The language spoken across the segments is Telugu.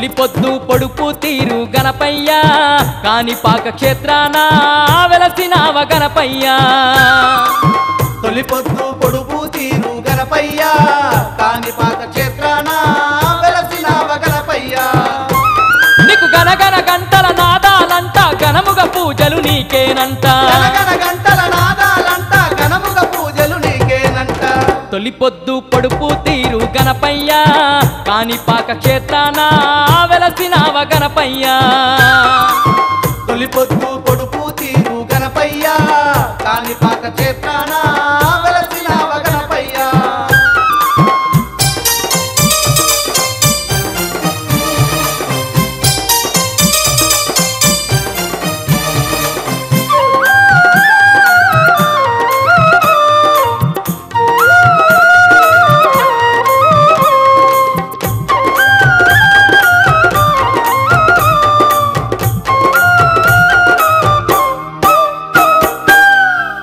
తొలి పొద్దు పొడుపు తీరు గణపయ్యా కాణిపాక క్షేత్రాన వెలసినావ గణపయ్యా తొలి పొద్దు పొడుపు తీరు గణపయ్యా కాణిపాక క్షేత్రాన వెలసినావ గణపయ్యా నీకు గనగన గంటల నాదాలంట ఘనముగ పూజలు నీకేనంట గణగణ గంటల నాదాలంట ఘనముగ పూజలు నీకేనంట తొలి పొద్దు పొడుపు తీరు గణపయ్యా కాణిపాక క్షేత్రాన వెలసినావ గణపయ్యా తొలి పొద్దు పొడుపు తీరు గణపయ్యా కాణిపాక క్షేత్రాన వెలసినావ గణపయ్యా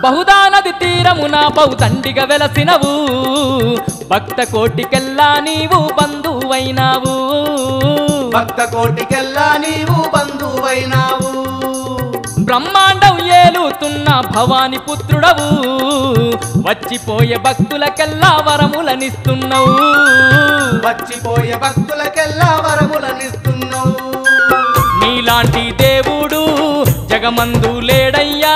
బహుదా నది తీరమున బహుదండిగా వెలసినవు భక్త కోటికెల్లా నీవు బంధువైనావు భక్త కోటికెల్లా నీవు బంధువైనావు బ్రహ్మాండం ఏలుతున్న భవాని పుత్రుడవు వచ్చిపోయే భక్తులకెల్లా వరములనిస్తున్నావు వచ్చిపోయే భక్తులకెల్లా వరములనిస్తున్నావు నీలాంటి దేవుడు జగమందు లేడయ్యా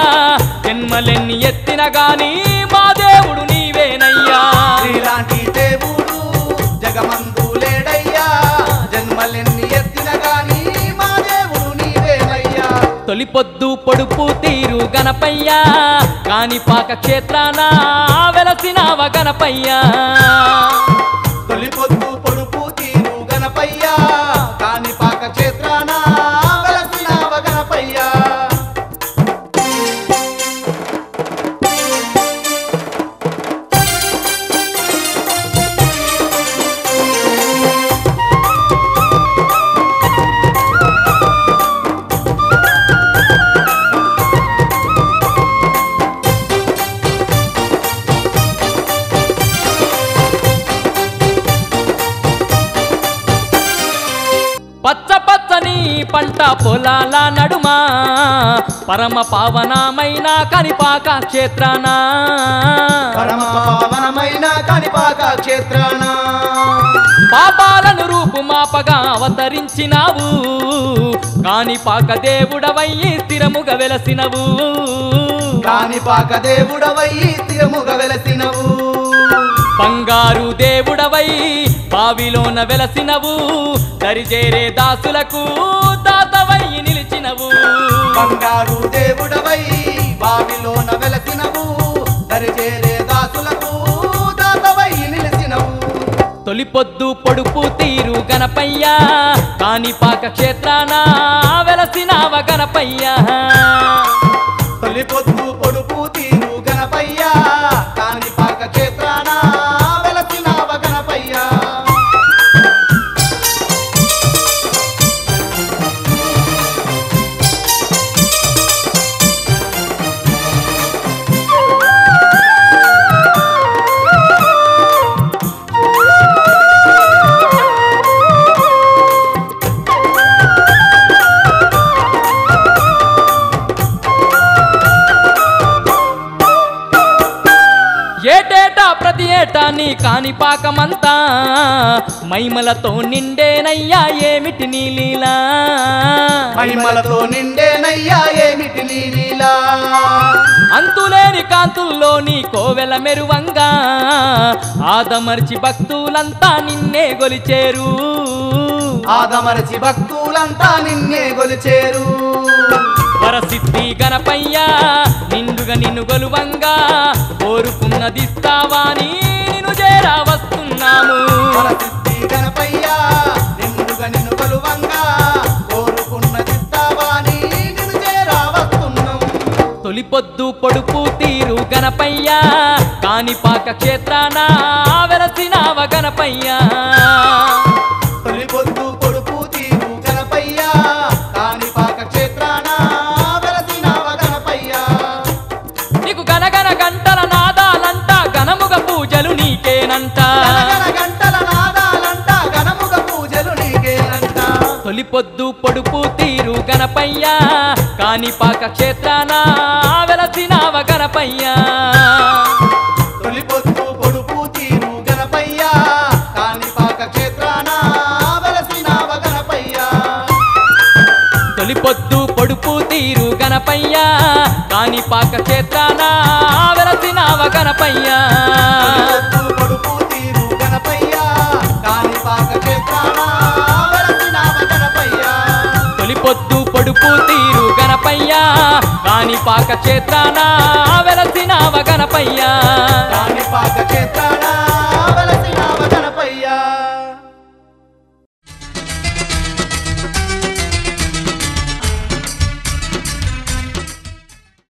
జన్మలెన్ని ఎత్తిన గాని మా దేవుడు నీవేనయ్యా నీలాంటి దేవుడు జగమందు లేడయ్యా జన్మలెన్ని ఎత్తిన గాని మా దేవుడు నీవేనయ్యా తొలి పొద్దు పొడుపు తీరు గణపయ్యా కాణిపాక క్షేత్రాన వెలసినావ గణపయ్యా తొలి పొద్దు పొడుపు తీరు గణపయ్యా కాణిపాక క్షేత్రాన వెలసినావ గణపయ్యా పచ్చ పచ్చని పంట పొలాల నడుమా పరమ పావనమైన కాణిపాక క్షేత్రాన పరమ పావనమైన కాణిపాక క్షేత్రాన పాపాలను రూపుమాపగా అవతరించినావు కాణిపాక దేవుడవయ్యి స్థిరముగా వెలసినవు కాణిపాక దేవుడవై స్థిరముగా వెలసినవు బంగారు దేవుడవై బావిలోన వెలసినవు దరిజేరే దాసులకు దాతవై నిలిచినవు బంగారు దేవుడవై బావిలోన వెలసినవు దరిచేరే దాసులకు దాతవై నిలిచినవు తొలి పొద్దు పొడుపు తీరు గణపయ్యా కాణిపాక క్షేత్రాన వెలసినావ గణపయ్యా తొలి పొద్దు పొడుపు తీరు గణపయ్యా కాణిపాక క్షేత్రాన వెలసినావ గణపయ్యా ఏటేటా ప్రతి ఏటా నీ కాణిపాకమంతా మైమలతో నిండేనయ్యా ఏమిటి నీ లీలా మహిమలతో నిండేనయ్యా ఏమిటి నీ లీలా అంతులేని కాంతుల్లో నీ కోవెల మెరువంగా ఆదమర్చి భక్తులంతా నిన్నే గొలిచేరు ఆదమరచి భక్తులంతా నిన్నే గొలిచేరు వరసిద్ధి గణపయ్యా నిండుగా నిన్ను గొలువంగా కోరుకున్నదిస్తావా అని నిన్ను చేరా వస్తున్నాము వరసిద్ధి గణపయ్యా నిండుగా నిన్ను కొలువంగా కోరుకున్నదిస్తావా అని నిన్ను చేరా వస్తున్నాం తొలి పొద్దు పొడుపు తీరు గణపయ్యా కాణిపాక క్షేత్రాన వెలసినావ గణపయ్యా తొలి పొద్దు పొడుపు తీరు గణపయ్యా కాణిపాక క్షేత్రాన వెలసినావ గణపయ్యా నీకు గనగన గంటల నాదాలంట ఘనముగ పూజలు నీకేనంట గణగణ గంటల నాదాలంట ఘనముగ పూజలు నీకేనంట తొలిపొద్దు పొడుపు తీరు గణపయ్య కాణిపాక క్షేత్రాన వెలసినావ గణపయ్య తొలిపొద్దు పొడుపు తీరు గణపయ్య కాణిపాక క్షేత్రాన వెలసినావ గణపయ్య తొలిపొద్దు పొడుపు తీరు గణపయ్య కాణిపాక క్షేత్రాన వెలసినావ గణపయ్య తొలిపొద్దు పొడుపు తీరు గణపయ్య కాణిపాక క్షేత్రాన వెలసినావ గణపయ్య తొలిపొద్దు పొడుపు తీరు గణపయ్య కాణిపాక క్షేత్రాన వెలసినావ గణపయ్య కాణిపాక క్షేత్రాన